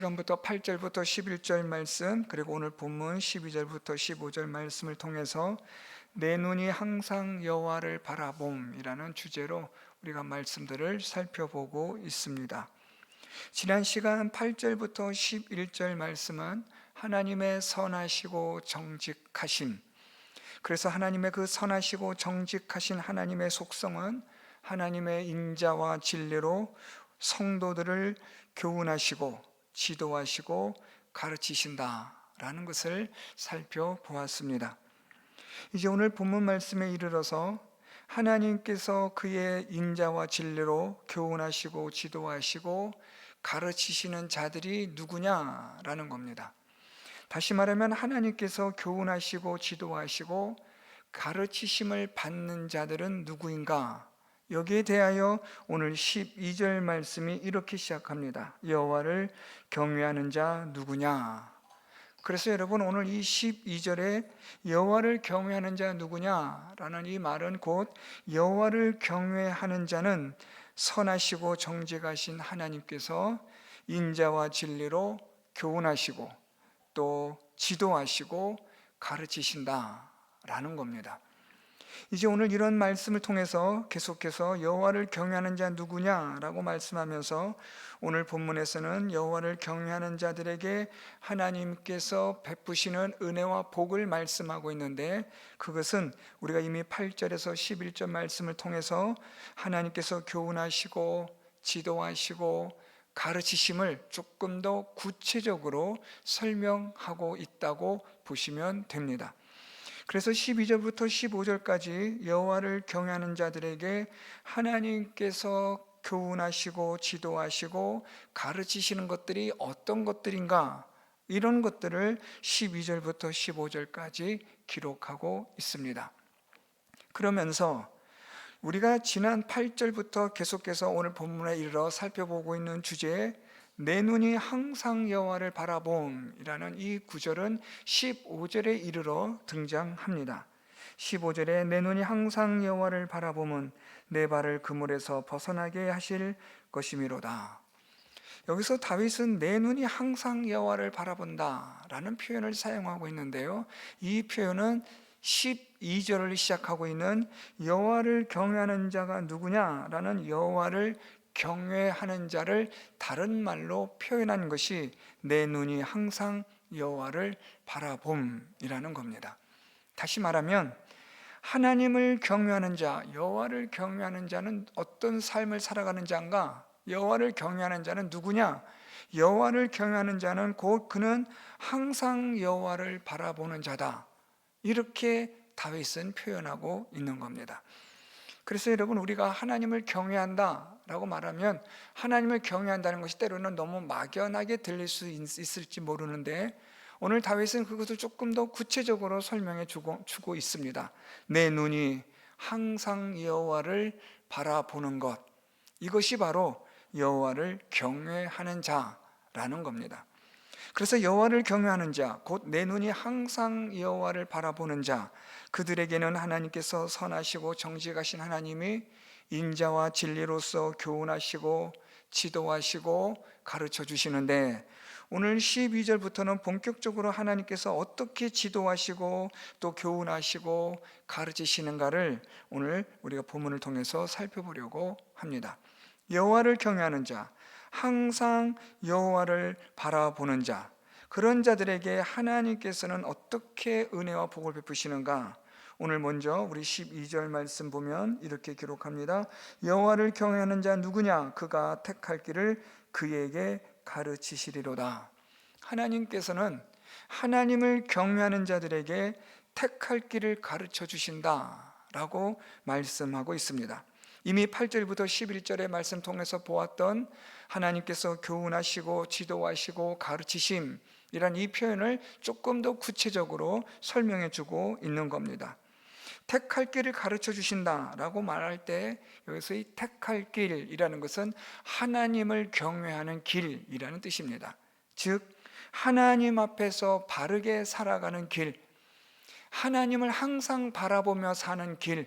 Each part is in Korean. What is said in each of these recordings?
지금부터 8절부터 11절 말씀, 그리고 오늘 본문 12절부터 15절 말씀을 통해서 내 눈이 항상 여호와를 바라봄이라는 주제로 우리가 말씀들을 살펴보고 있습니다. 지난 시간 8절부터 11절 말씀은 하나님의 선하시고 정직하심, 그래서 하나님의 그 선하시고 정직하신 하나님의 속성은 하나님의 인자와 진리로 성도들을 교훈하시고 지도하시고 가르치신다라는 것을 살펴보았습니다. 이제 오늘 본문 말씀에 이르러서 하나님께서 그의 인자와 진리로 교훈하시고 지도하시고 가르치시는 자들이 누구냐라는 겁니다. 다시 말하면 하나님께서 교훈하시고 지도하시고 가르치심을 받는 자들은 누구인가? 여기에 대하여 오늘 12절 말씀이 이렇게 시작합니다. 여호와를 경외하는 자 누구냐? 그래서 여러분, 오늘 이 12절에 여호와를 경외하는 자 누구냐라는 이 말은 곧 여호와를 경외하는 자는 선하시고 정직하신 하나님께서 인자와 진리로 교훈하시고 또 지도하시고 가르치신다라는 겁니다. 이제 오늘 이런 말씀을 통해서 계속해서 여호와를 경외하는 자 누구냐라고 말씀하면서 오늘 본문에서는 여호와를 경외하는 자들에게 하나님께서 베푸시는 은혜와 복을 말씀하고 있는데, 그것은 우리가 이미 8절에서 11절 말씀을 통해서 하나님께서 교훈하시고 지도하시고 가르치심을 조금 더 구체적으로 설명하고 있다고 보시면 됩니다. 그래서 12절부터 15절까지 여호와를 경외하는 자들에게 하나님께서 교훈하시고 지도하시고 가르치시는 것들이 어떤 것들인가, 이런 것들을 12절부터 15절까지 기록하고 있습니다. 그러면서 우리가 지난 8절부터 계속해서 오늘 본문에 이르러 살펴보고 있는 주제에 내 눈이 항상 여호와를 바라봄이라는 이 구절은 15절에 이르러 등장합니다. 15절에 내 눈이 항상 여호와를 바라봄은 내 발을 그물에서 벗어나게 하실 것이미로다. 여기서 다윗은 내 눈이 항상 여호와를 바라본다라는 표현을 사용하고 있는데요, 이 표현은 12절을 시작하고 있는 여호와를 경외하는 자가 누구냐라는 여호와를 경외하는 자를 다른 말로 표현한 것이 내 눈이 항상 여호와를 바라봄이라는 겁니다. 다시 말하면 하나님을 경외하는 자, 여호와를 경외하는 자는 어떤 삶을 살아가는 자인가? 여호와를 경외하는 자는 누구냐? 여호와를 경외하는 자는 곧 그는 항상 여호와를 바라보는 자다, 이렇게 다윗은 표현하고 있는 겁니다. 그래서 여러분, 우리가 하나님을 경외한다 라고 말하면 하나님을 경외한다는 것이 때로는 너무 막연하게 들릴 수 있을지 모르는데, 오늘 다윗은 그것을 조금 더 구체적으로 설명해 주고 있습니다. 내 눈이 항상 여호와를 바라보는 것, 이것이 바로 여호와를 경외하는 자라는 겁니다. 그래서 여호와를 경외하는 자, 곧 내 눈이 항상 여호와를 바라보는 자, 그들에게는 하나님께서 선하시고 정직하신 하나님이 인자와 진리로서 교훈하시고 지도하시고 가르쳐 주시는데, 오늘 12절부터는 본격적으로 하나님께서 어떻게 지도하시고 또 교훈하시고 가르치시는가를 오늘 우리가 본문을 통해서 살펴보려고 합니다. 여호와를 경외하는 자, 항상 여호와를 바라보는 자, 그런 자들에게 하나님께서는 어떻게 은혜와 복을 베푸시는가? 오늘 먼저 우리 12절 말씀 보면 이렇게 기록합니다. 여호와를 경외하는 자 누구냐? 그가 택할 길을 그에게 가르치시리로다. 하나님께서는 하나님을 경외하는 자들에게 택할 길을 가르쳐 주신다라고 말씀하고 있습니다. 이미 8절부터 11절의 말씀 통해서 보았던 하나님께서 교훈하시고 지도하시고 가르치심이란 이 표현을 조금 더 구체적으로 설명해 주고 있는 겁니다. 택할 길을 가르쳐 주신다라고 말할 때 여기서 이 택할 길이라는 것은 하나님을 경외하는 길이라는 뜻입니다. 즉 하나님 앞에서 바르게 살아가는 길, 하나님을 항상 바라보며 사는 길,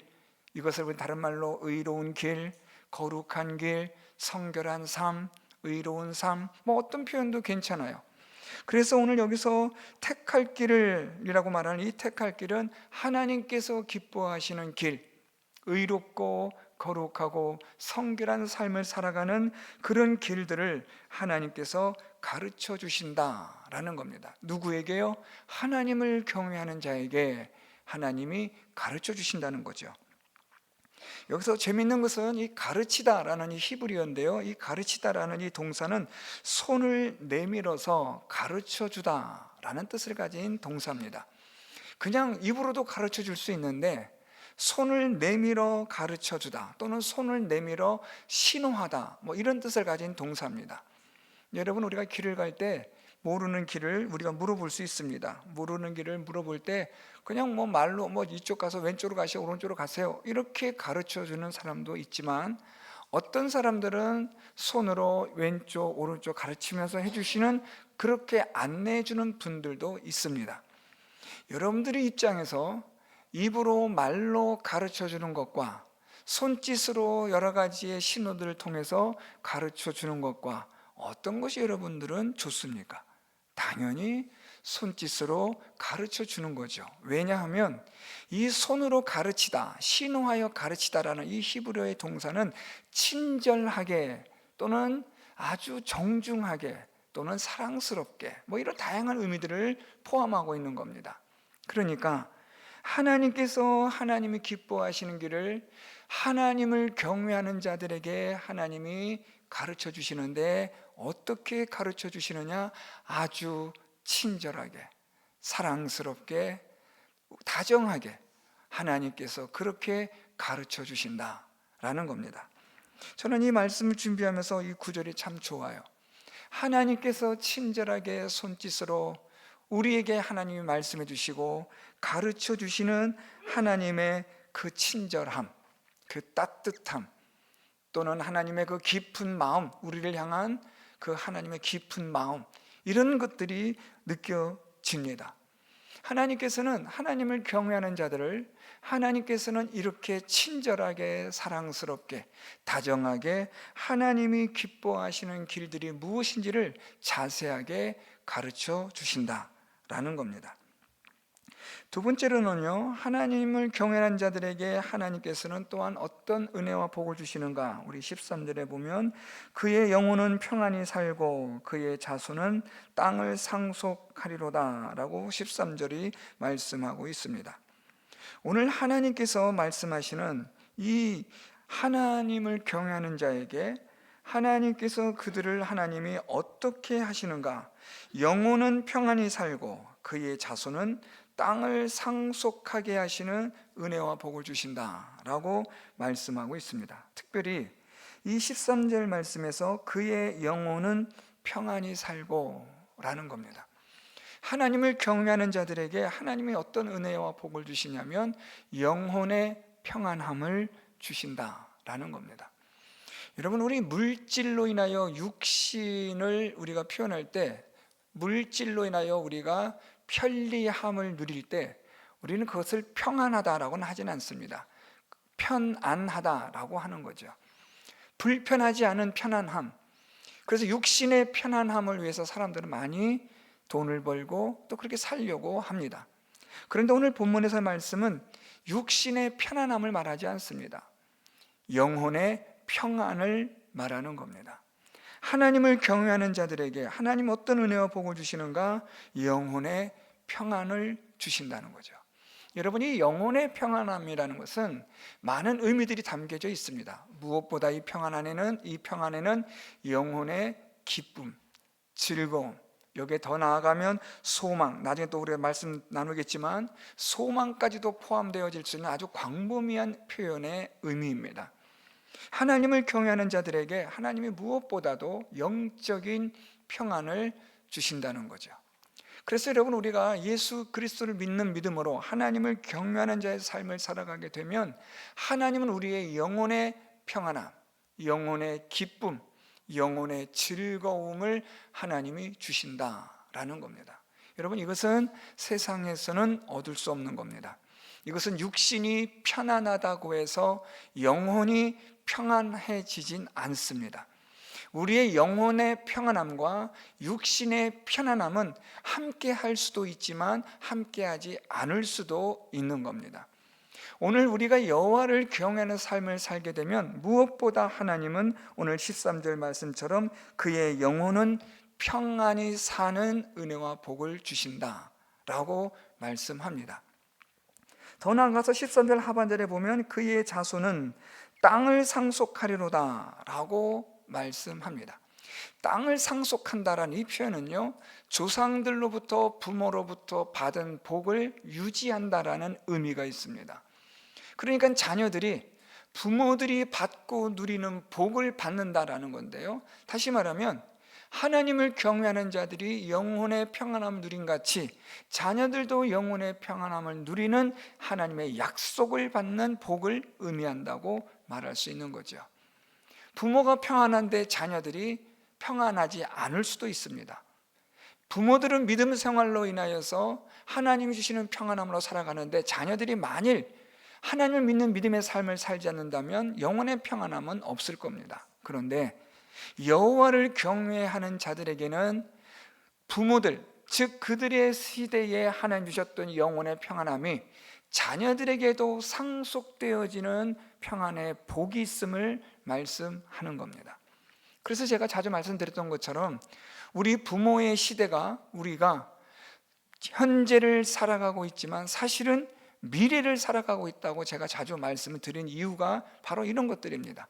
이것을 다른 말로 의로운 길, 거룩한 길, 성결한 삶, 의로운 삶, 뭐 어떤 표현도 괜찮아요. 그래서 오늘 여기서 택할 길이라고 말하는 이 택할 길은 하나님께서 기뻐하시는 길, 의롭고 거룩하고 성결한 삶을 살아가는 그런 길들을 하나님께서 가르쳐 주신다라는 겁니다. 누구에게요? 하나님을 경외하는 자에게 하나님이 가르쳐 주신다는 거죠. 여기서 재밌는 것은 이 가르치다라는 이 히브리어인데요, 이 가르치다라는 이 동사는 손을 내밀어서 가르쳐 주다라는 뜻을 가진 동사입니다. 그냥 입으로도 가르쳐 줄 수 있는데 손을 내밀어 가르쳐 주다 또는 손을 내밀어 신호하다, 뭐 이런 뜻을 가진 동사입니다. 여러분, 우리가 길을 갈 때 모르는 길을 우리가 물어볼 수 있습니다. 모르는 길을 물어볼 때 그냥 뭐 말로 뭐 이쪽 가서 왼쪽으로 가세요, 오른쪽으로 가세요, 이렇게 가르쳐 주는 사람도 있지만 어떤 사람들은 손으로 왼쪽 오른쪽 가르치면서 해주시는, 그렇게 안내해 주는 분들도 있습니다. 여러분들의 입장에서 입으로 말로 가르쳐 주는 것과 손짓으로 여러 가지의 신호들을 통해서 가르쳐 주는 것과 어떤 것이 여러분들은 좋습니까? 당연히 손짓으로 가르쳐 주는 거죠. 왜냐하면 이 손으로 가르치다, 신호하여 가르치다라는 이 히브리어의 동사는 친절하게 또는 아주 정중하게 또는 사랑스럽게, 뭐 이런 다양한 의미들을 포함하고 있는 겁니다. 그러니까 하나님께서 하나님이 기뻐하시는 길을 하나님을 경외하는 자들에게 하나님이 가르쳐 주시는데, 어떻게 가르쳐 주시느냐? 아주 친절하게, 사랑스럽게, 다정하게 하나님께서 그렇게 가르쳐 주신다라는 겁니다. 저는 이 말씀을 준비하면서 이 구절이 참 좋아요. 하나님께서 친절하게 손짓으로 우리에게 하나님이 말씀해 주시고 가르쳐 주시는 하나님의 그 친절함, 그 따뜻함, 또는 하나님의 그 깊은 마음, 우리를 향한 그 하나님의 깊은 마음, 이런 것들이 느껴집니다. 하나님께서는 하나님을 경외하는 자들을 하나님께서는 이렇게 친절하게, 사랑스럽게, 다정하게 하나님이 기뻐하시는 길들이 무엇인지를 자세하게 가르쳐 주신다라는 겁니다. 두 번째로는요, 하나님을 경외하는 자들에게 하나님께서는 또한 어떤 은혜와 복을 주시는가? 우리 13절에 보면 그의 영혼은 평안히 살고 그의 자손은 땅을 상속하리로다 라고 13절이 말씀하고 있습니다. 오늘 하나님께서 말씀하시는 이 하나님을 경외하는 자에게 하나님께서 그들을 하나님이 어떻게 하시는가? 영혼은 평안히 살고 그의 자손은 땅을 상속하게 하시는 은혜와 복을 주신다라고 말씀하고 있습니다. 특별히 이 13절 말씀에서 그의 영혼은 평안히 살고 라는 겁니다. 하나님을 경외하는 자들에게 하나님이 어떤 은혜와 복을 주시냐면 영혼의 평안함을 주신다라는 겁니다. 여러분, 우리 물질로 인하여 육신을 우리가 표현할 때, 물질로 인하여 우리가 편리함을 누릴 때 우리는 그것을 평안하다라고는 하진 않습니다. 편안하다라고 하는 거죠. 불편하지 않은 편안함. 그래서 육신의 편안함을 위해서 사람들은 많이 돈을 벌고 또 그렇게 살려고 합니다. 그런데 오늘 본문에서 말씀은 육신의 편안함을 말하지 않습니다. 영혼의 평안을 말하는 겁니다. 하나님을 경외하는 자들에게 하나님 어떤 은혜와 복을 주시는가? 영혼의 평안을 주신다는 거죠. 여러분, 이 영혼의 평안함이라는 것은 많은 의미들이 담겨져 있습니다. 무엇보다 이 평안 안에는 영혼의 기쁨, 즐거움, 여기에 더 나아가면 소망, 나중에 또 우리가 말씀 나누겠지만 소망까지도 포함되어질 수 있는 아주 광범위한 표현의 의미입니다. 하나님을 경외하는 자들에게 하나님이 무엇보다도 영적인 평안을 주신다는 거죠. 그래서 여러분, 우리가 예수 그리스도를 믿는 믿음으로 하나님을 경외하는 자의 삶을 살아가게 되면 하나님은 우리의 영혼의 평안함, 영혼의 기쁨, 영혼의 즐거움을 하나님이 주신다라는 겁니다. 여러분, 이것은 세상에서는 얻을 수 없는 겁니다. 이것은 육신이 편안하다고 해서 영혼이 평안해지진 않습니다. 우리의 영혼의 평안함과 육신의 편안함은 함께 할 수도 있지만 함께 하지 않을 수도 있는 겁니다. 오늘 우리가 여호와를 경외하는 삶을 살게 되면 무엇보다 하나님은 오늘 13절 말씀처럼 그의 영혼은 평안히 사는 은혜와 복을 주신다 라고 말씀합니다. 더 나아가서 13절 하반절에 보면 그의 자손은 땅을 상속하리로다 라고 말씀합니다. 땅을 상속한다라는 이 표현은요, 조상들로부터 부모로부터 받은 복을 유지한다라는 의미가 있습니다. 그러니까 자녀들이 부모들이 받고 누리는 복을 받는다라는 건데요, 다시 말하면 하나님을 경외하는 자들이 영혼의 평안함을 누린 같이 자녀들도 영혼의 평안함을 누리는 하나님의 약속을 받는 복을 의미한다고 말할 수 있는 거죠. 부모가 평안한데 자녀들이 평안하지 않을 수도 있습니다. 부모들은 믿음 생활로 인하여서 하나님이 주시는 평안함으로 살아가는데 자녀들이 만일 하나님을 믿는 믿음의 삶을 살지 않는다면 영혼의 평안함은 없을 겁니다. 그런데 여호와를 경외하는 자들에게는 부모들, 즉 그들의 시대에 하나님 주셨던 영혼의 평안함이 자녀들에게도 상속되어지는 평안의 복이 있음을 말씀하는 겁니다. 그래서 제가 자주 말씀드렸던 것처럼 우리 부모의 시대가 우리가 현재를 살아가고 있지만 사실은 미래를 살아가고 있다고 제가 자주 말씀을 드린 이유가 바로 이런 것들입니다.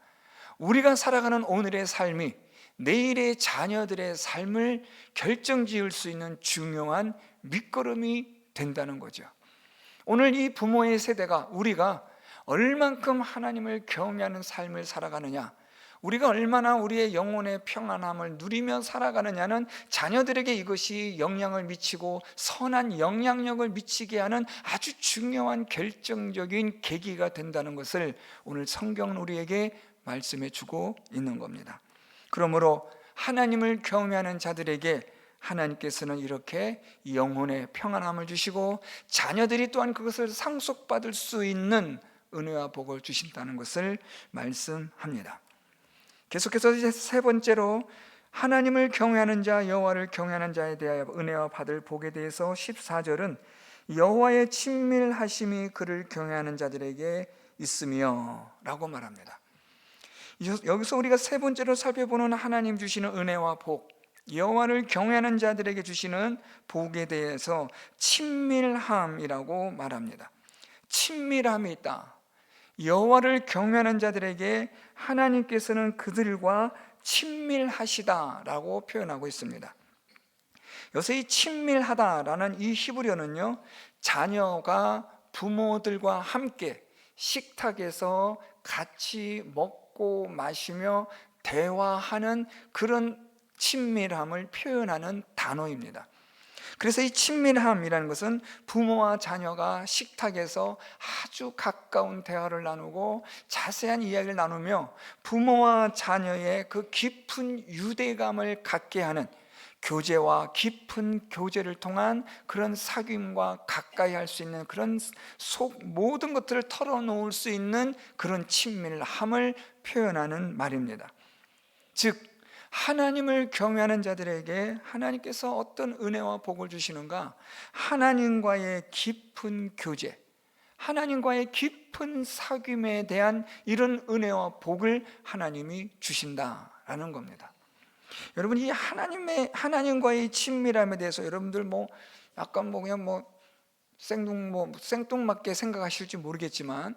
우리가 살아가는 오늘의 삶이 내일의 자녀들의 삶을 결정지을 수 있는 중요한 밑거름이 된다는 거죠. 오늘 이 부모의 세대가 우리가 얼만큼 하나님을 경외하는 삶을 살아가느냐, 우리가 얼마나 우리의 영혼의 평안함을 누리며 살아가느냐는 자녀들에게 이것이 영향을 미치고 선한 영향력을 미치게 하는 아주 중요한 결정적인 계기가 된다는 것을 오늘 성경은 우리에게 말씀해 주고 있는 겁니다. 그러므로 하나님을 경외하는 자들에게 하나님께서는 이렇게 영혼의 평안함을 주시고 자녀들이 또한 그것을 상속받을 수 있는 은혜와 복을 주신다는 것을 말씀합니다. 계속해서 이제 세 번째로 하나님을 경외하는 자, 여호와를 경외하는 자에 대하여 은혜와 받을 복에 대해서 14절은 여호와의 친밀하심이 그를 경외하는 자들에게 있으며 라고 말합니다. 여기서 우리가 세 번째로 살펴보는 하나님 주시는 은혜와 복, 여호와를 경외하는 자들에게 주시는 복에 대해서 친밀함이라고 말합니다. 친밀함이 있다. 여호와를 경외하는 자들에게 하나님께서는 그들과 친밀하시다라고 표현하고 있습니다. 여기서 이 친밀하다라는 이 히브리어는요, 자녀가 부모들과 함께 식탁에서 같이 먹고 마시며 대화하는 그런 친밀함을 표현하는 단어입니다. 그래서 이 친밀함이라는 것은 부모와 자녀가 식탁에서 아주 가까운 대화를 나누고 자세한 이야기를 나누며 부모와 자녀의 그 깊은 유대감을 갖게 하는 교제와 깊은 교제를 통한 그런 사귐과 가까이 할 수 있는 그런 속 모든 것들을 털어놓을 수 있는 그런 친밀함을 표현하는 말입니다. 즉 하나님을 경외하는 자들에게 하나님께서 어떤 은혜와 복을 주시는가? 하나님과의 깊은 교제, 하나님과의 깊은 사귐에 대한 이런 은혜와 복을 하나님이 주신다라는 겁니다. 여러분, 이 하나님과의 친밀함에 대해서 여러분들 약간 그냥 생뚱맞게 생각하실지 모르겠지만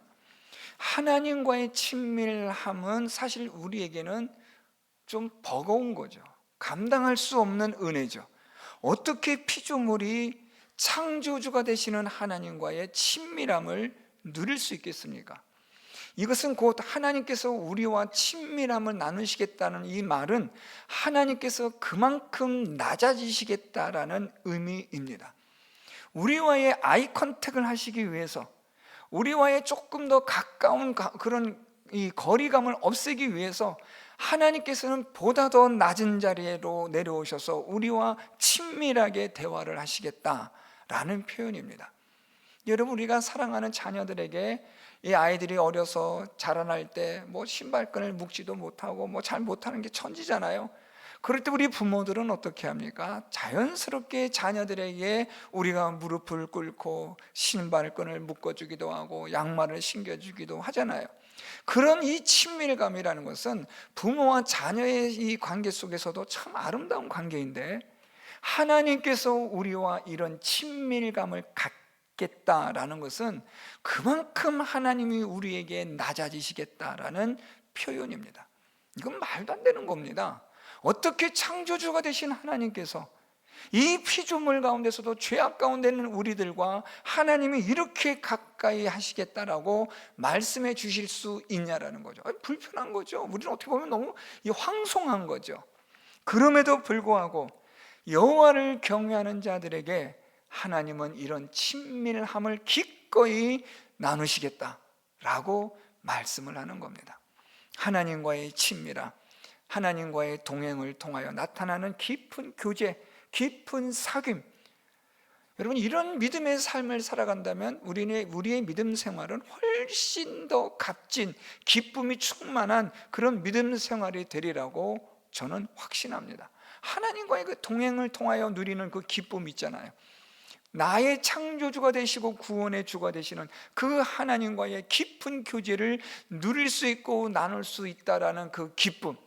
하나님과의 친밀함은 사실 우리에게는 좀 버거운 거죠. 감당할 수 없는 은혜죠. 어떻게 피조물이 창조주가 되시는 하나님과의 친밀함을 누릴 수 있겠습니까? 이것은 곧 하나님께서 우리와 친밀함을 나누시겠다는 이 말은 하나님께서 그만큼 낮아지시겠다라는 의미입니다. 우리와의 아이 컨택을 하시기 위해서, 우리와의 조금 더 가까운 그런 이 거리감을 없애기 위해서 하나님께서는 보다 더 낮은 자리로 내려오셔서 우리와 친밀하게 대화를 하시겠다라는 표현입니다. 여러분, 우리가 사랑하는 자녀들에게 이 아이들이 어려서 자라날 때 뭐 신발끈을 묶지도 못하고 뭐 잘 못하는 게 천지잖아요. 그럴 때 우리 부모들은 어떻게 합니까? 자연스럽게 자녀들에게 우리가 무릎을 꿇고 신발끈을 묶어주기도 하고 양말을 신겨주기도 하잖아요. 그런 이 친밀감이라는 것은 부모와 자녀의 이 관계 속에서도 참 아름다운 관계인데, 하나님께서 우리와 이런 친밀감을 갖겠다라는 것은 그만큼 하나님이 우리에게 낮아지시겠다라는 표현입니다. 이건 말도 안 되는 겁니다. 어떻게 창조주가 되신 하나님께서 이 피조물 가운데서도 죄악 가운데 있는 우리들과 하나님이 이렇게 가까이 하시겠다라고 말씀해 주실 수 있냐라는 거죠. 불편한 거죠. 우리는 어떻게 보면 너무 황송한 거죠. 그럼에도 불구하고 여호와를 경외하는 자들에게 하나님은 이런 친밀함을 기꺼이 나누시겠다라고 말씀을 하는 겁니다. 하나님과의 친밀함, 하나님과의 동행을 통하여 나타나는 깊은 교제, 깊은 사귐. 여러분, 이런 믿음의 삶을 살아간다면 우리의 믿음 생활은 훨씬 더 값진 기쁨이 충만한 그런 믿음 생활이 되리라고 저는 확신합니다. 하나님과의 그 동행을 통하여 누리는 그 기쁨 있잖아요. 나의 창조주가 되시고 구원의 주가 되시는 그 하나님과의 깊은 교제를 누릴 수 있고 나눌 수 있다라는 그 기쁨,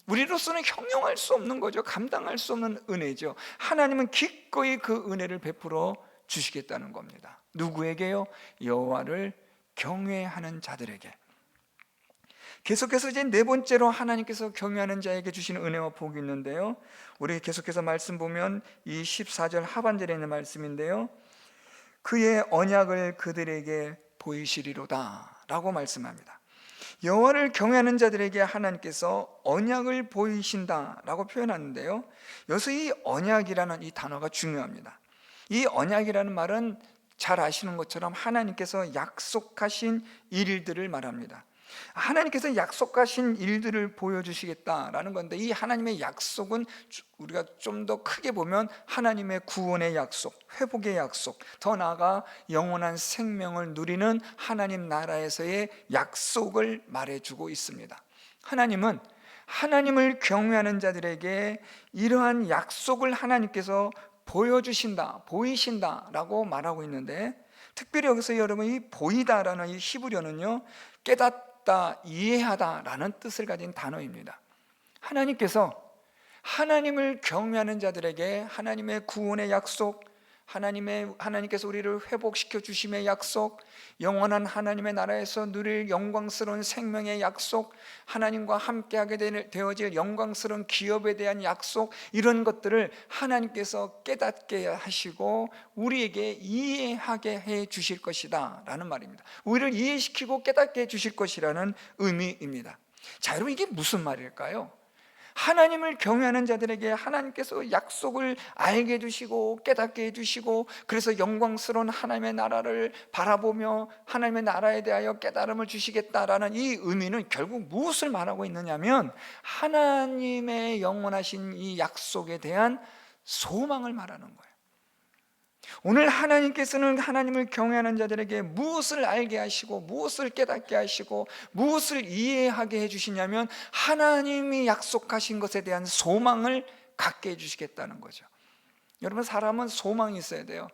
우리로서는 형용할 수 없는 거죠. 감당할 수 없는 은혜죠. 하나님은 기꺼이 그 은혜를 베풀어 주시겠다는 겁니다. 누구에게요? 여호와를 경외하는 자들에게. 계속해서 이제 네 번째로 하나님께서 경외하는 자에게 주시는 은혜와 복이 있는데요, 우리 계속해서 말씀 보면 이 14절 하반절에 있는 말씀인데요, 그의 언약을 그들에게 보이시리로다 라고 말씀합니다. 여호와를 경외하는 자들에게 하나님께서 언약을 보이신다라고 표현하는데요, 여기서 이 언약이라는 이 단어가 중요합니다. 이 언약이라는 말은 잘 아시는 것처럼 하나님께서 약속하신 일들을 말합니다. 하나님께서 약속하신 일들을 보여주시겠다라는 건데, 이 하나님의 약속은 우리가 좀 더 크게 보면 하나님의 구원의 약속, 회복의 약속, 더 나아가 영원한 생명을 누리는 하나님 나라에서의 약속을 말해주고 있습니다. 하나님은 하나님을 경외하는 자들에게 이러한 약속을 하나님께서 보여주신다, 보이신다라고 말하고 있는데, 특별히 여기서 여러분 이 보이다라는 이 히브리어는요, 깨닫다, 이해하다라는 뜻을 가진 단어입니다. 하나님께서 하나님을 경외하는 자들에게 하나님의 구원의 약속, 하나님께서 우리를 회복시켜 주심의 약속, 영원한 하나님의 나라에서 누릴 영광스러운 생명의 약속, 하나님과 함께하게 되어질 영광스러운 기업에 대한 약속, 이런 것들을 하나님께서 깨닫게 하시고 우리에게 이해하게 해 주실 것이다 라는 말입니다. 우리를 이해시키고 깨닫게 해 주실 것이라는 의미입니다. 자, 여러분, 이게 무슨 말일까요? 하나님을 경외하는 자들에게 하나님께서 약속을 알게 해주시고 깨닫게 해주시고, 그래서 영광스러운 하나님의 나라를 바라보며 하나님의 나라에 대하여 깨달음을 주시겠다라는 이 의미는 결국 무엇을 말하고 있느냐면, 하나님의 영원하신 이 약속에 대한 소망을 말하는 거예요. 오늘 하나님께서는 하나님을 경외하는 자들에게 무엇을 알게 하시고 무엇을 깨닫게 하시고 무엇을 이해하게 해주시냐면, 하나님이 약속하신 것에 대한 소망을 갖게 해주시겠다는 거죠. 여러분, 사람은 소망이 있어야 돼요.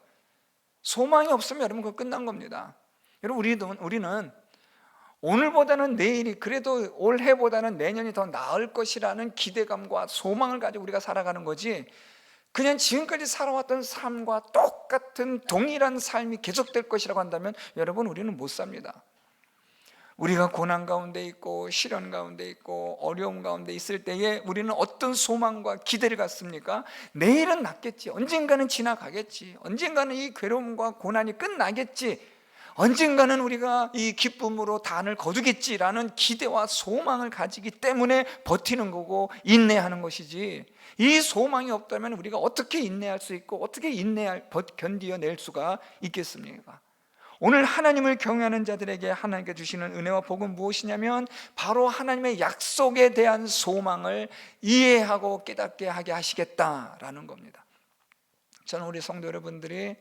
소망이 없으면 여러분 그거 끝난 겁니다. 여러분, 우리는 오늘보다는 내일이, 그래도 올해보다는 내년이 더 나을 것이라는 기대감과 소망을 가지고 우리가 살아가는 거지, 그냥 지금까지 살아왔던 삶과 똑같은 동일한 삶이 계속될 것이라고 한다면 여러분, 우리는 못 삽니다. 우리가 고난 가운데 있고 시련 가운데 있고 어려움 가운데 있을 때에 우리는 어떤 소망과 기대를 갖습니까? 내일은 낫겠지, 언젠가는 지나가겠지, 언젠가는 이 괴로움과 고난이 끝나겠지, 언젠가는 우리가 이 기쁨으로 단을 거두겠지라는 기대와 소망을 가지기 때문에 버티는 거고 인내하는 것이지, 이 소망이 없다면 우리가 어떻게 인내할 수 있고 어떻게 견디어낼 수가 있겠습니까? 오늘 하나님을 경외하는 자들에게 하나님께 주시는 은혜와 복은 무엇이냐면, 바로 하나님의 약속에 대한 소망을 이해하고 깨닫게 하게 하시겠다라는 겁니다. 저는 우리 성도 여러분들이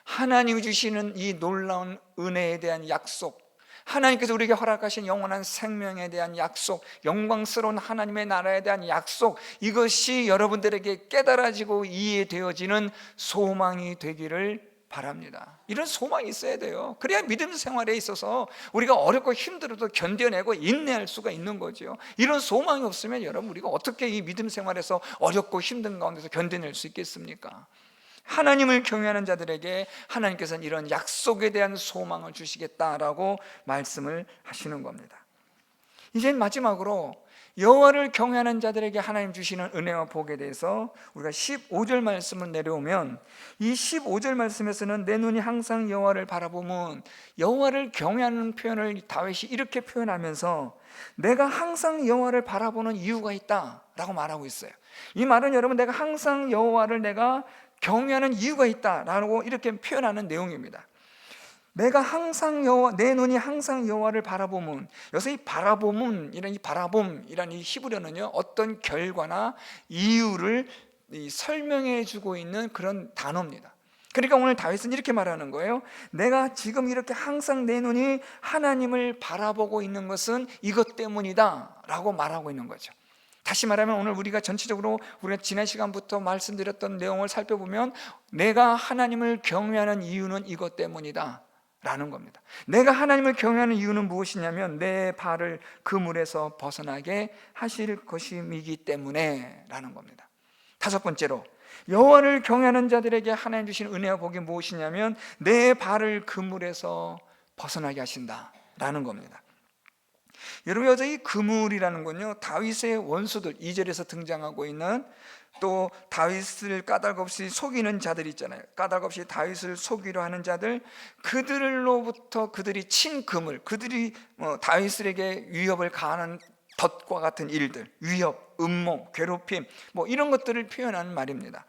하나님이 주시는 이 놀라운 은혜에 대한 약속, 하나님께서 우리에게 허락하신 영원한 생명에 대한 약속, 영광스러운 하나님의 나라에 대한 약속, 이것이 여러분들에게 깨달아지고 이해되어지는 소망이 되기를 바랍니다. 이런 소망이 있어야 돼요. 그래야 믿음 생활에 있어서 우리가 어렵고 힘들어도 견뎌내고 인내할 수가 있는 거죠. 이런 소망이 없으면 여러분, 우리가 어떻게 이 믿음 생활에서 어렵고 힘든 가운데서 견뎌낼 수 있겠습니까? 하나님을 경외하는 자들에게 하나님께서는 이런 약속에 대한 소망을 주시겠다라고 말씀을 하시는 겁니다. 이제 마지막으로 여호와를 경외하는 자들에게 하나님 주시는 은혜와 복에 대해서 우리가 15절 말씀을 내려오면, 이 15절 말씀에서는 내 눈이 항상 여호와를 바라보면, 여호와를 경외하는 표현을 다윗이 이렇게 표현하면서 내가 항상 여호와를 바라보는 이유가 있다라고 말하고 있어요. 이 말은 여러분, 내가 항상 여호와를 내가 경외하는 이유가 있다라고 이렇게 표현하는 내용입니다. 내가 항상 내 눈이 항상 여호와를 바라보면, 여기서 이 바라봄은, 이 바라봄이라는 이 히브리어는요, 어떤 결과나 이유를 설명해 주고 있는 그런 단어입니다. 그러니까 오늘 다윗은 이렇게 말하는 거예요. 내가 지금 이렇게 항상 내 눈이 하나님을 바라보고 있는 것은 이것 때문이다 라고 말하고 있는 거죠. 다시 말하면 오늘 우리가 전체적으로 우리가 지난 시간부터 말씀드렸던 내용을 살펴보면, 내가 하나님을 경외하는 이유는 이것 때문이다 라는 겁니다. 내가 하나님을 경외하는 이유는 무엇이냐면 내 발을 그물에서 벗어나게 하실 것임이기 때문에 라는 겁니다. 다섯 번째로, 여호와를 경외하는 자들에게 하나님 주신 은혜와 복이 무엇이냐면 내 발을 그물에서 벗어나게 하신다 라는 겁니다. 여러분, 여기서 이 그물이라는 건요, 다윗의 원수들, 2절에서 등장하고 있는, 또 다윗을 까닭없이 속이는 자들 있잖아요. 까닭없이 다윗을 속이려 하는 자들, 그들로부터 그들이 친 그물, 그들이 다윗에게 위협을 가하는 덫과 같은 일들, 위협, 음모, 괴롭힘, 이런 것들을 표현하는 말입니다.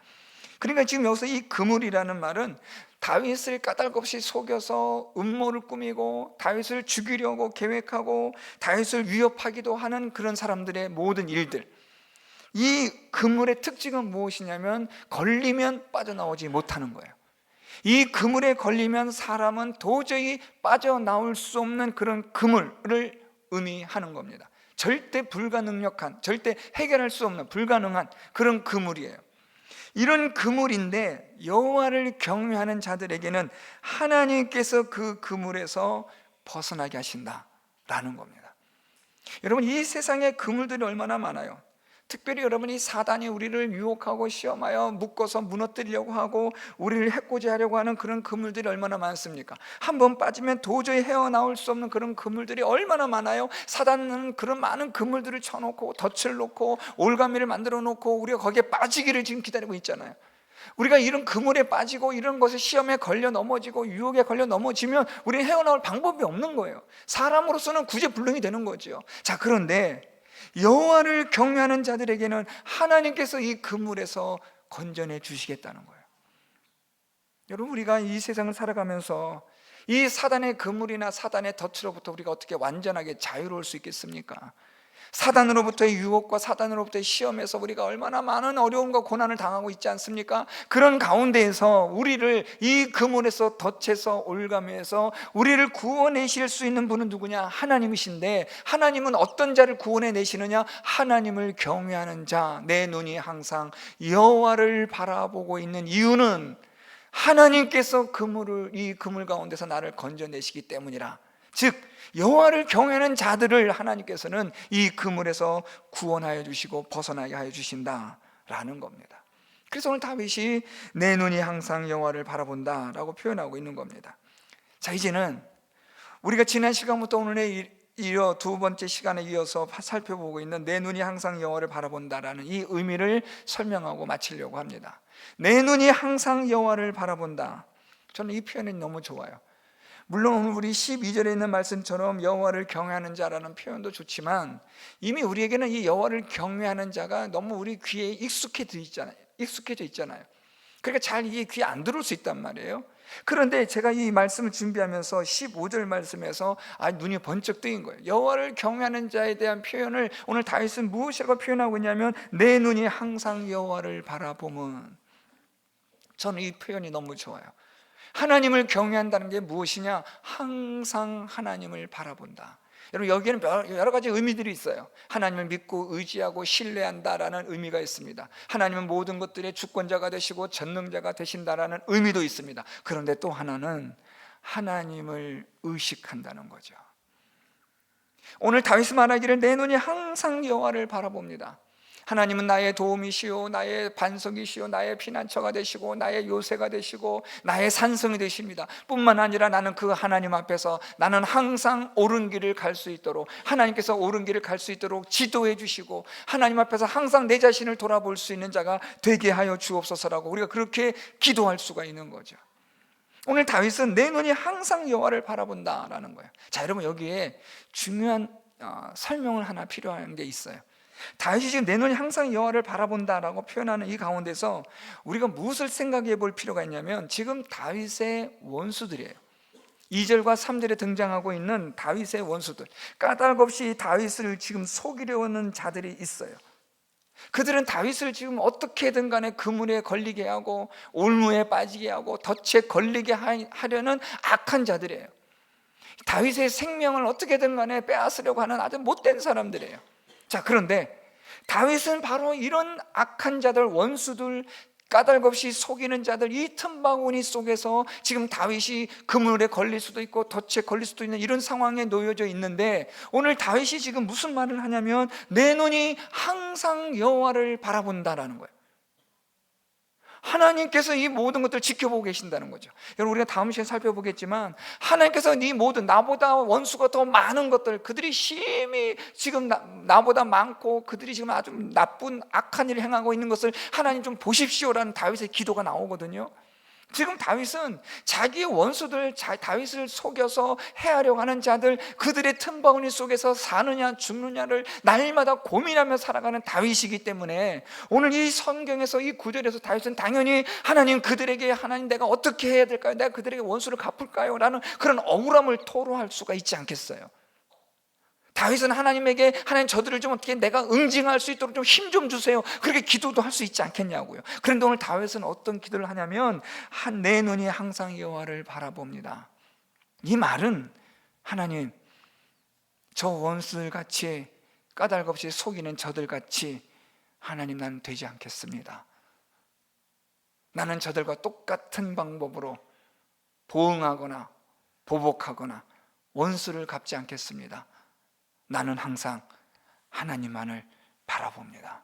그러니까 지금 여기서 이 그물이라는 말은 다윗을 까닭없이 속여서 음모를 꾸미고 다윗을 죽이려고 계획하고 다윗을 위협하기도 하는 그런 사람들의 모든 일들, 이 그물의 특징은 무엇이냐면 걸리면 빠져나오지 못하는 거예요. 이 그물에 걸리면 사람은 도저히 빠져나올 수 없는 그런 그물을 의미하는 겁니다. 절대 불가능력한, 절대 해결할 수 없는, 불가능한 그런 그물이에요. 이런 그물인데 여호와를 경외하는 자들에게는 하나님께서 그 그물에서 벗어나게 하신다라는 겁니다. 여러분, 이 세상에 그물들이 얼마나 많아요. 특별히 여러분이 사단이 우리를 유혹하고 시험하여 묶어서 무너뜨리려고 하고 우리를 해코지하려고 하는 그런 그물들이 얼마나 많습니까? 한번 빠지면 도저히 헤어나올 수 없는 그런 그물들이 얼마나 많아요. 사단은 그런 많은 그물들을 쳐놓고 덫을 놓고 올가미를 만들어 놓고 우리가 거기에 빠지기를 지금 기다리고 있잖아요. 우리가 이런 그물에 빠지고 이런 것에 시험에 걸려 넘어지고 유혹에 걸려 넘어지면 우리는 헤어나올 방법이 없는 거예요. 사람으로서는 구제불능이 되는 거죠. 자, 그런데 여호와를 경외하는 자들에게는 하나님께서 이 그물에서 건져내 주시겠다는 거예요. 여러분, 우리가 이 세상을 살아가면서 이 사단의 그물이나 사단의 덫으로부터 우리가 어떻게 완전하게 자유로울 수 있겠습니까? 사단으로부터의 유혹과 사단으로부터의 시험에서 우리가 얼마나 많은 어려움과 고난을 당하고 있지 않습니까? 그런 가운데에서 우리를 이 그물에서, 덫에서, 올가미에서 우리를 구원내실 수 있는 분은 누구냐? 하나님이신데, 하나님은 어떤 자를 구원해내시느냐? 하나님을 경외하는 자, 내 눈이 항상 여호와를 바라보고 있는 이유는 하나님께서 이 그물 가운데서 나를 건져내시기 때문이라. 즉 여호와를 경외하는 자들을 하나님께서는 이 그물에서 구원하여 주시고 벗어나게 하여 주신다라는 겁니다. 그래서 오늘 다윗이 내 눈이 항상 여호와를 바라본다라고 표현하고 있는 겁니다. 자, 이제는 우리가 지난 시간부터 오늘의 두 번째 시간에 이어서 살펴보고 있는 내 눈이 항상 여호와를 바라본다라는 이 의미를 설명하고 마치려고 합니다. 내 눈이 항상 여호와를 바라본다. 저는 이 표현이 너무 좋아요. 물론 오늘 우리 12절에 있는 말씀처럼 여호와를 경외하는 자라는 표현도 좋지만, 이미 우리에게는 이 여호와를 경외하는 자가 너무 우리 귀에 익숙해져 있잖아요. 그러니까 잘 이게 귀에 안 들어올 수 있단 말이에요. 그런데 제가 이 말씀을 준비하면서 15절 말씀에서 눈이 번쩍 뜨인 거예요. 여호와를 경외하는 자에 대한 표현을 오늘 다윗은 무엇이라고 표현하고 있냐면 내 눈이 항상 여호와를 바라보면. 저는 이 표현이 너무 좋아요. 하나님을 경외한다는 게 무엇이냐? 항상 하나님을 바라본다. 여러분, 여기에는 여러 가지 의미들이 있어요. 하나님을 믿고 의지하고 신뢰한다라는 의미가 있습니다. 하나님은 모든 것들의 주권자가 되시고 전능자가 되신다라는 의미도 있습니다. 그런데 또 하나는 하나님을 의식한다는 거죠. 오늘 다윗이 말하기를 내 눈이 항상 여호와를 바라봅니다. 하나님은 나의 도움이시오, 나의 반석이시오, 나의 피난처가 되시고 나의 요새가 되시고 나의 산성이 되십니다. 뿐만 아니라 나는 그 하나님 앞에서 나는 항상 옳은 길을 갈 수 있도록, 하나님께서 옳은 길을 갈 수 있도록 지도해 주시고 하나님 앞에서 항상 내 자신을 돌아볼 수 있는 자가 되게 하여 주옵소서라고 우리가 그렇게 기도할 수가 있는 거죠. 오늘 다윗은 내 눈이 항상 여호와를 바라본다라는 거예요. 자, 여러분, 여기에 중요한 설명을 하나 필요한 게 있어요. 다윗이 지금 내 눈이 항상 여호와를 바라본다라고 표현하는 이 가운데서 우리가 무엇을 생각해 볼 필요가 있냐면, 지금 다윗의 원수들이에요. 2절과 3절에 등장하고 있는 다윗의 원수들, 까닭없이 다윗을 지금 속이려 하는 자들이 있어요. 그들은 다윗을 지금 어떻게든 간에 그물에 걸리게 하고 올무에 빠지게 하고 덫에 걸리게 하려는 악한 자들이에요. 다윗의 생명을 어떻게든 간에 빼앗으려고 하는 아주 못된 사람들이에요. 자, 그런데 다윗은 바로 이런 악한 자들, 원수들, 까닭없이 속이는 자들, 이 틈바구니 속에서 지금 다윗이 그물에 걸릴 수도 있고 덫에 걸릴 수도 있는 이런 상황에 놓여져 있는데, 오늘 다윗이 지금 무슨 말을 하냐면 내 눈이 항상 여호와를 바라본다라는 거예요. 하나님께서 이 모든 것들을 지켜보고 계신다는 거죠. 여러분, 우리가 다음 시간에 살펴보겠지만 하나님께서 이 모든 나보다 원수가 더 많은 것들, 그들이 심히 지금 나보다 많고 그들이 지금 아주 나쁜 악한 일을 행하고 있는 것을 하나님 좀 보십시오라는 다윗의 기도가 나오거든요. 지금 다윗은 자기 원수들, 다윗을 속여서 해하려고 하는 자들, 그들의 틈바구니 속에서 사느냐 죽느냐를 날마다 고민하며 살아가는 다윗이기 때문에 오늘 이 성경에서 이 구절에서 다윗은 당연히 하나님, 그들에게 하나님 내가 어떻게 해야 될까요? 내가 그들에게 원수를 갚을까요? 라는 그런 억울함을 토로할 수가 있지 않겠어요? 다윗은 하나님에게 하나님, 저들을 좀 어떻게 내가 응징할 수 있도록 좀 힘 좀 주세요, 그렇게 기도도 할 수 있지 않겠냐고요. 그런데 오늘 다윗은 어떤 기도를 하냐면 내 눈이 항상 여호와를 바라봅니다. 이 말은 하나님, 저 원수들같이 까닭없이 속이는 저들같이 하나님, 나는 되지 않겠습니다. 나는 저들과 똑같은 방법으로 보응하거나 보복하거나 원수를 갚지 않겠습니다. 나는 항상 하나님만을 바라봅니다.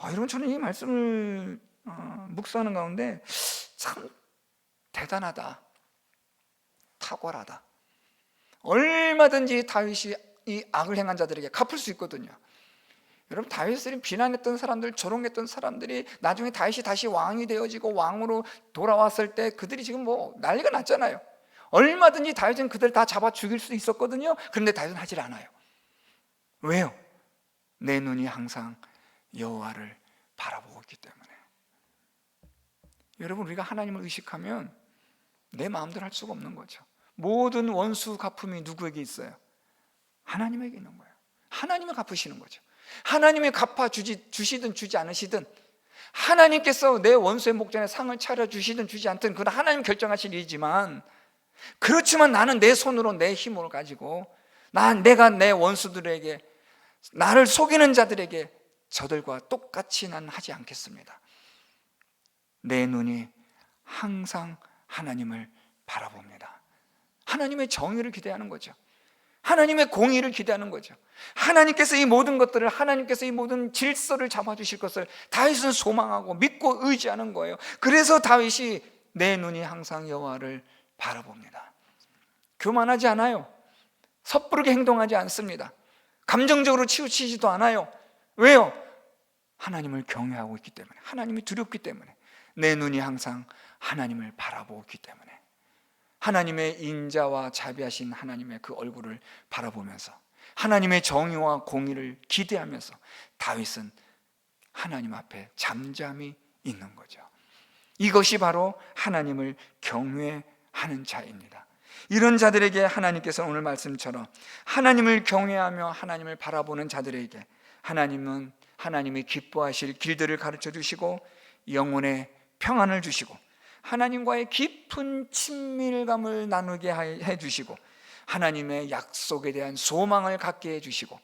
여러분, 저는 이 말씀을 묵상하는 가운데 참 대단하다, 탁월하다. 얼마든지 다윗이 이 악을 행한 자들에게 갚을 수 있거든요. 여러분, 다윗을 비난했던 사람들, 조롱했던 사람들이 나중에 다윗이 다시 왕이 되어지고 왕으로 돌아왔을 때 그들이 지금 뭐 난리가 났잖아요. 얼마든지 다윗은 그들 다 잡아 죽일 수 있었거든요. 그런데 다윗은 하질 않아요. 왜요? 내 눈이 항상 여호와를 바라보고 있기 때문에. 여러분, 우리가 하나님을 의식하면 내 마음대로 할 수가 없는 거죠. 모든 원수 갚음이 누구에게 있어요? 하나님에게 있는 거예요. 하나님이 갚으시는 거죠. 하나님이 갚아주시든 주지 않으시든, 하나님께서 내 원수의 목전에 상을 차려주시든 주지 않든 그건 하나님 결정하실 일이지만, 그렇지만 나는 내 손으로 내 힘을 가지고 내가 내 원수들에게, 나를 속이는 자들에게 저들과 똑같이 난 하지 않겠습니다. 내 눈이 항상 하나님을 바라봅니다. 하나님의 정의를 기대하는 거죠. 하나님의 공의를 기대하는 거죠. 하나님께서 이 모든 것들을, 하나님께서 이 모든 질서를 잡아주실 것을 다윗은 소망하고 믿고 의지하는 거예요. 그래서 다윗이 내 눈이 항상 여호와를 바라봅니다. 교만하지 않아요. 섣부르게 행동하지 않습니다. 감정적으로 치우치지도 않아요. 왜요? 하나님을 경외하고 있기 때문에, 하나님이 두렵기 때문에, 내 눈이 항상 하나님을 바라보고 있기 때문에, 하나님의 인자와 자비하신 하나님의 그 얼굴을 바라보면서 하나님의 정의와 공의를 기대하면서 다윗은 하나님 앞에 잠잠히 있는 거죠. 이것이 바로 하나님을 경외하는 자입니다. 이런 자들에게 하나님께서 오늘 말씀처럼 하나님을 경외하며 하나님을 바라보는 자들에게 하나님은 하나님이 기뻐하실 길들을 가르쳐 주시고 영혼의 평안을 주시고 하나님과의 깊은 친밀감을 나누게 해주시고 하나님의 약속에 대한 소망을 갖게 해주시고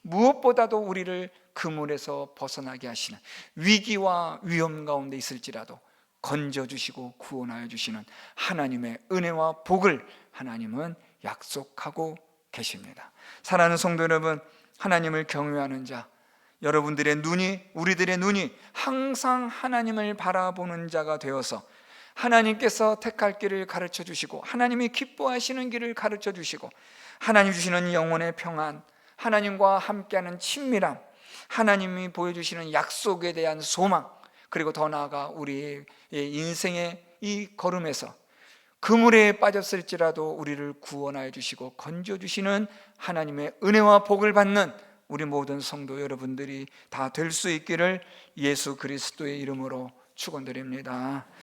무엇보다도 우리를 그물에서 벗어나게 하시는, 위기와 위험 가운데 있을지라도 건져주시고 구원하여 주시는 하나님의 은혜와 복을 하나님은 약속하고 계십니다. 사랑하는 성도 여러분, 하나님을 경외하는 자, 여러분들의 눈이, 우리들의 눈이 항상 하나님을 바라보는 자가 되어서 하나님께서 택할 길을 가르쳐 주시고 하나님이 기뻐하시는 길을 가르쳐 주시고 하나님 주시는 영혼의 평안, 하나님과 함께하는 친밀함, 하나님이 보여주시는 약속에 대한 소망, 그리고 더 나아가 우리의 인생의 이 걸음에서 그물에 빠졌을지라도 우리를 구원하여 주시고 건져 주시는 하나님의 은혜와 복을 받는 우리 모든 성도 여러분들이 다 될 수 있기를 예수 그리스도의 이름으로 축원드립니다.